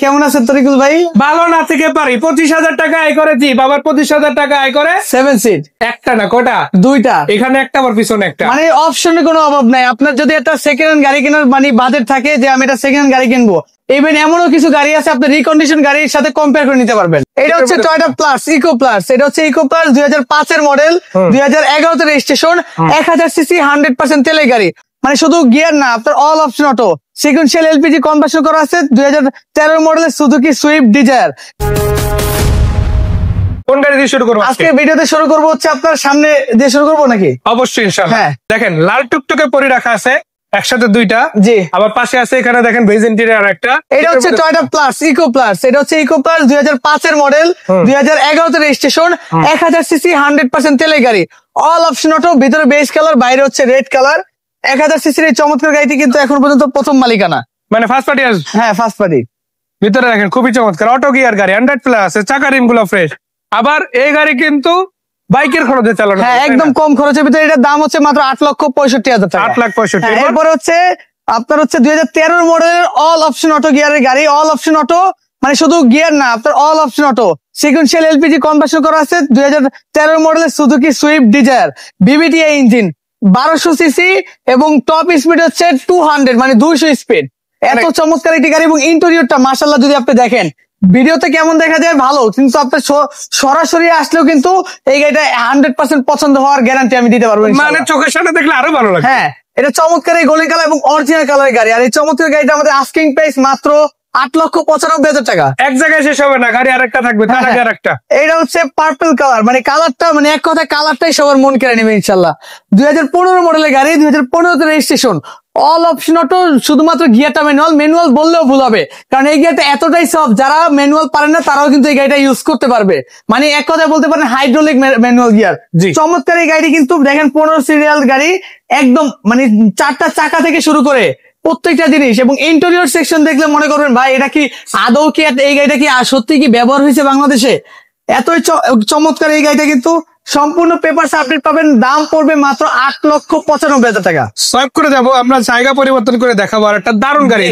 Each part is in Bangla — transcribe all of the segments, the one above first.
কেমন আছেন তরিকুল ভাই? ভালো না থেকে পারি। 25,000 টাকা আয় করেছি, বাবার 25,000 টাকা আয় করে 7 সিট একটা না কটা, দুইটা, এখানে একটা আবার পিছনে একটা। মানে অপশনের কোনো অভাব নাই। আপনার যদি একটা সেকেন্ড হ্যান্ড গাড়ি কেনার মানে বাজেট থাকে যে আমি একটা সেকেন্ড হ্যান্ড গাড়ি কিনবো, ইভেন এমনও কিছু গাড়ি আছে আপনি রিকন্ডিশন গাড়ির সাথে কম্পেয়ার করে নিতে পারবেন। এটা হচ্ছে টয়োটা প্লাস, ইকো প্লাস। এটা হচ্ছে ইকো প্লাস 2005 এর মডেল, 2011 তে রেজিস্ট্রেশন, 1000 সিসি 100% তেলের গাড়ি। মানে শুধু গিয়ার না, আপনার all option auto, sequential LPG conversion করা আছে। 2013 মডেলের সুজুকি সুইফট ডিজায়ার। কোন গাড়ি দিয়ে শুরু করবো আজকে ভিডিওতে শুরু করবো হচ্ছে আপনার সামনে দিয়ে শুরু করবো নাকি? অবশ্যই ইনশাআল্লাহ। হ্যাঁ। দেখেন লাল টুকটুকে পরে রাখা আছে একসাথে দুইটা, জি। আবার পাশে আছে এখানে দেখেন বেজ ইন্টেরিয়র একটা। এটা হচ্ছে টয়োটা প্লাস, ইকো প্লাস। এটা হচ্ছে ইকো প্লাস 2005 এর মডেল, 2011 তে রেজিস্ট্রেশন, 1000 সিসি 100% তেলের গাড়ি, অল অপশন অটো। ভিতরে বেজ কালার, বাইরে হচ্ছে রেড কালার। 1000 সিসির এই চমৎকার গাড়িটি কিন্তু এখন পর্যন্ত প্রথম মালিকানা, মানে ফার্স্ট পার্টি। হ্যাঁ, ফার্স্ট পার্টি। ভিতরে দেখেন খুবই চমৎকার অটো গিয়ার গাড়ি, 100 প্লাস আছে, চাকা রিম গুলো ফ্রেশ। আবার এই গাড়ি কিন্তু বাইকের খরচে চালানো, হ্যাঁ, একদম কম খরচের ভিতরে। এটার দাম হচ্ছে মাত্র 8,65,000 টাকা। 8,65,000। এরপরে হচ্ছে আপনার হচ্ছে 2013 মডেলের অল অপশন অটো গিয়ারের গাড়ি। অল অপশন অটো মানে শুধু গিয়ার না, আপনার all option auto, sequential LPG conversion করা আছে। 2013 মডেলের Suzuki Swift Dzire, বিবিটিআই engine, 1200 CC এবং টপ স্পিড হচ্ছে 200, মানে 200 স্পিড। এত চমৎকার একটি গাড়ি। এবং ইন্টেরিয়রটা মাশাআল্লাহ যদি আপনি দেখেন, ভিডিওতে কেমন দেখা যায় ভালো, কিন্তু আপনার সরাসরি আসলেও কিন্তু এই গাড়িটা 100% পছন্দ হওয়ার গ্যারান্টি আমি দিতে পারবো। মানে চোখের সামনে দেখলে আরো ভালো লাগে। হ্যাঁ, এটা চমৎকার এই গোল্ডেন কালার এবং অরিজিনাল কালারের গাড়ি। আর এই চমৎকার গাড়িটা আমাদের আস্কিং প্রাইস মাত্র 8,95,000 টাকা। এক জায়গায় শেষ হবে না, গাড়ি আরেকটা থাকবে, তার আগে আরেকটা। এটা হচ্ছে পার্পল কালার, মানে কালারটা, মানে এক কথা কালারটাই সবার মন কেড়ে নেবে ইনশাল্লাহ। 2015 মডেলের গাড়ি, 2015 তে রেজিস্ট্রেশন, অল অপশন অটো। শুধুমাত্র গিয়ারটা ম্যানুয়াল, ম্যানুয়াল বললেও ভুল হবে, কারণ এই গিয়ারটা এতটাই সফট, যারা ম্যানুয়াল পারেন না তারাও কিন্তু এই গাড়িটা ইউজ করতে পারবে। মানে এক কথায় বলতে পারেন হাইড্রোলিক ম্যানুয়াল গিয়ার। চমৎকার এই গাড়ি কিন্তু দেখেন 15 সিরিয়াল গাড়ি, একদম মানে 4টা চাকা থেকে শুরু করে প্রত্যেকটা জিনিস। এবং ইন্টেরিয়র সেকশন দেখলে মনে করবেন ভাই এটা কি আদৌ কি এই গাড়িটা কি সত্যি কি ব্যবহার হয়েছে বাংলাদেশে? এতই চমৎকার এই গাড়িটা কিন্তু সম্পূর্ণ পেপারস আপডেট পাবেন। দাম পড়বে মাত্র 8,95,000 টাকা। সোয়াইপ করে যাবো, আমরা জায়গা পরিবর্তন করে দেখাবো। আর একটা দারুণ গাড়ি।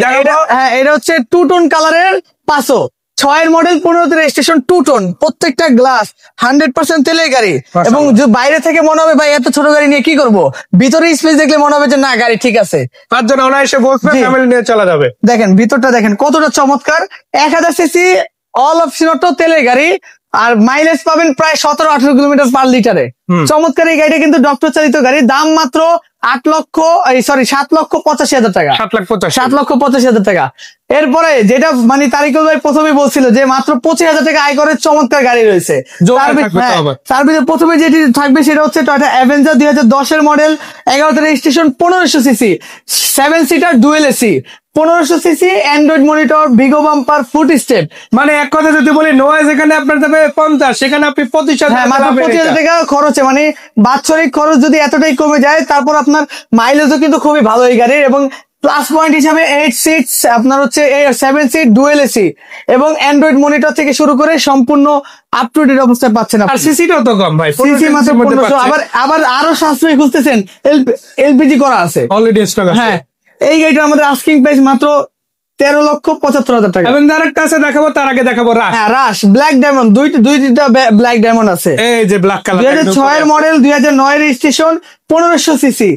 হ্যাঁ, এটা হচ্ছে 2 টোন কালারের পাঁচো, 6 এর মডেল, 15 তে রেজিস্ট্রেশন, 2 টোন, প্রত্যেকটা গ্লাস, 100% তেলের গাড়ি। এবং বাইরে থেকে মনে হবে ভাই এত ছোট গাড়ি নিয়ে কি করবো, ভিতরে স্পেস দেখলে মনে হবে যে না গাড়ি ঠিক আছে, 5 জন অনায়াসে বসবে, ফ্যামিলি নিয়ে চলা যাবে। দেখেন ভিতরটা দেখেন কতটা চমৎকার। 1000 সিসি অল অপশন অটো তেলের গাড়ি, আর মাইলেজ পাবেন প্রায় 17-18 কিলোমিটার পার লিটারে। চমৎকার এই গাড়িটা কিন্তু ডক্টর চালিত গাড়ি। দাম মাত্র 7,85,000 টাকা। 7,85,000 টাকা। এরপরে যেটা মানে তারিকুল ভাই প্রথমে বলছিল যে মাত্র 25,000 টাকা আয় করে চমৎকার গাড়ি রয়েছে, তার ভিতরে প্রথমে যেটি থাকবে সেটা হচ্ছে টয়োটা অ্যাভেঞ্জার, 2010 এর মডেল, 11 তে registration, 1500 CC, 7 seater dual AC, 1500 CC, Android monitor, Vigo bumper, foot step. মানে এক কথা যদি বলি নয়, যেখানে আপনার যাবে 50, সেখানে আপনি 25,000 টাকা খরচে, মানে বাৎসরিক খরচ যদি এতটাই কমে যায়, তারপর আপনার মাইলেজও কিন্তু খুবই ভালো এই গাড়ির। এবং প্লাস পয়েন্ট হিসাবে 8 সিটস, আপনার হচ্ছে 7 সিট ডুয়েল এসি এবং অ্যান্ড্রয়েড মনিটর থেকে শুরু করে সম্পূর্ণ আপ টু ডেট অবস্থায় পাচ্ছেন। আর সিসিটাও তো কম ভাই, সিসি মাত্র 1500। আবার আরো সাশ্রয়ী খুঁজতেছেন, এলপিজি করা আছে অলরেডি স্টক আছে। হ্যাঁ, এই গাড়িটা আমাদের আস্কিং প্রাইস মাত্র 13,75,000 টাকা। এবং আরেকটা আছে দেখাবো, তার আগে দেখাবো রাশ। হ্যাঁ, রাশ ব্ল্যাক ডায়মন্ড, দুইটা ব্ল্যাক ডায়মন্ড আছে। এই যে ব্ল্যাক কালার, 2006 এর model, 2009 registration, 1500 CC,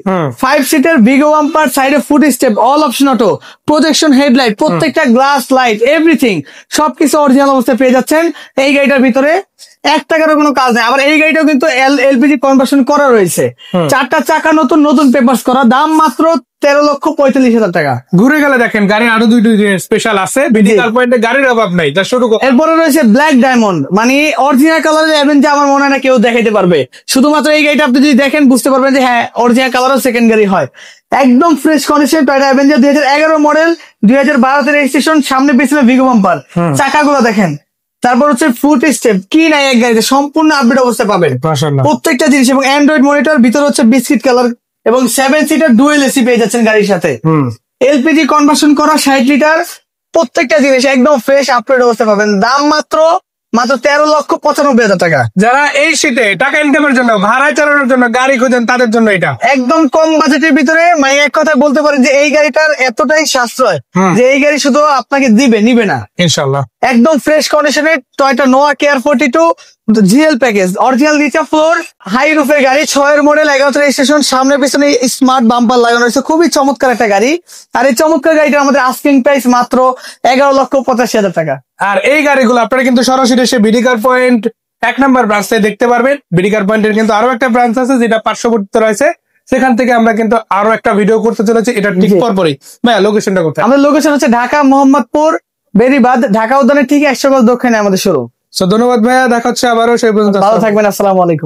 5 seater, Vigo bumper, সাইডে foot step, all option auto, projection headlight, প্রত্যেকটা গ্লাস লাইট, এভরিথিং সবকিছু অরিজিনাল অবস্থায় পেয়ে যাচ্ছেন এই গাড়িটার ভিতরে। 1 টাকারও কোনো কাজ নেই। আবার এই গাড়িটাও কিন্তু এলপিজি কনভার্সন করা রয়েছে, 4টা চাকা নতুন, নতুন পেপারস করা। দাম মাত্র 13,45,000 টাকা। ঘুরে গেলে দেখেন গাড়ির আরো দুইটা স্পেশাল আছে, মেডিকেল পয়েন্টে গাড়ির অভাব নাই, যা শুরু করো। এরপরে রয়েছে ব্ল্যাক ডায়মন্ড, মানে অরিজিনাল কালারের অ্যাভেঞ্জার আমার মনে হয় না কেউ দেখাইতে পারবে। শুধুমাত্র এই গাড়িটা আপনি যদি দেখেন বুঝতে পারবেন যে হ্যাঁ অরিজিনাল কালারও সেকেন্ড গাড়ি হয়। একদম fresh condition Toyota Avenger, 2011 model, 2012 তে রেজিস্ট্রেশন, সামনে পিছনে ভিগো বাম্পার, চাকাগুলো দেখেন। তারপর হচ্ছে ফুট স্টেপ, কি নাই এক গাড়িতে, সম্পূর্ণ আপডেট অবস্থায় পাবেন প্রত্যেকটা জিনিস। এবং অ্যান্ড্রয়েড মনিটর, ভিতরে হচ্ছে বিস্কিট কালার এবং 7 সিটার ডুয়েল এসি পেয়ে যাচ্ছেন গাড়ির সাথে। এলপিজি কনভার্সন করা 60 লিটার, প্রত্যেকটা জিনিস একদম ফ্রেশ আপডেট অবস্থায় পাবেন। দাম মাত্র মাত্র 13,95,000 টাকা। যারা এই শীতে টাকা ইনকামের জন্য ভাড়ায় চালানোর জন্য গাড়ি খোঁজেন তাদের জন্য এটা একদম কম বাজেটের ভিতরে মানে এক কথায় বলতে পারেন যে এই গাড়িটার এতটাই সাশ্রয় যে এই গাড়ি শুধু আপনাকে নিবে না। ইনশাল্লাহ একদম ফ্রেশ কন্ডিশনের টয়োটা নোয়া কেয়ার 42 জিএল প্যাকেজ, অরিজিনাল নিচা ফ্লোর, হাই রুফের গাড়ি, 6 মডেল, 11 রেজিস্ট্রেশন, সামনে পিছনে স্মার্ট বাম্পার লাগানো রয়েছে, খুবই চমৎকার একটা গাড়ি। আর এই চমৎকার গাড়িটা আমাদের আস্কিং প্রাইস মাত্র 11,85,000 টাকা। আর এই গাড়িগুলো আপনারা কিন্তু সরাসরি এসে বিডিকার পয়েন্ট 1 নম্বর ব্রাঞ্চে দেখতে পারবেন। বিডিকার পয়েন্টের কিন্তু আরো একটা ব্রাঞ্চ আছে যেটা পার্শ্ববর্তীতে রয়েছে, সেখান থেকে আমরা কিন্তু আরো একটা ভিডিও করতে চলেছি, এটা ঠিক পরপরই। ভাইয়া লোকেশনটা কোথায়? আমাদের লোকেশন হচ্ছে ঢাকা মোহাম্মদপুর বেরিবাদ, ঢাকা উদ্যানের ঠিক 100 গজ দক্ষিণে আমাদের শুরু। ধন্যবাদ ভাইয়া, দেখা হচ্ছে আবারও, সেই পর্যন্ত ভালো থাকবেন, আসসালামু আলাইকুম।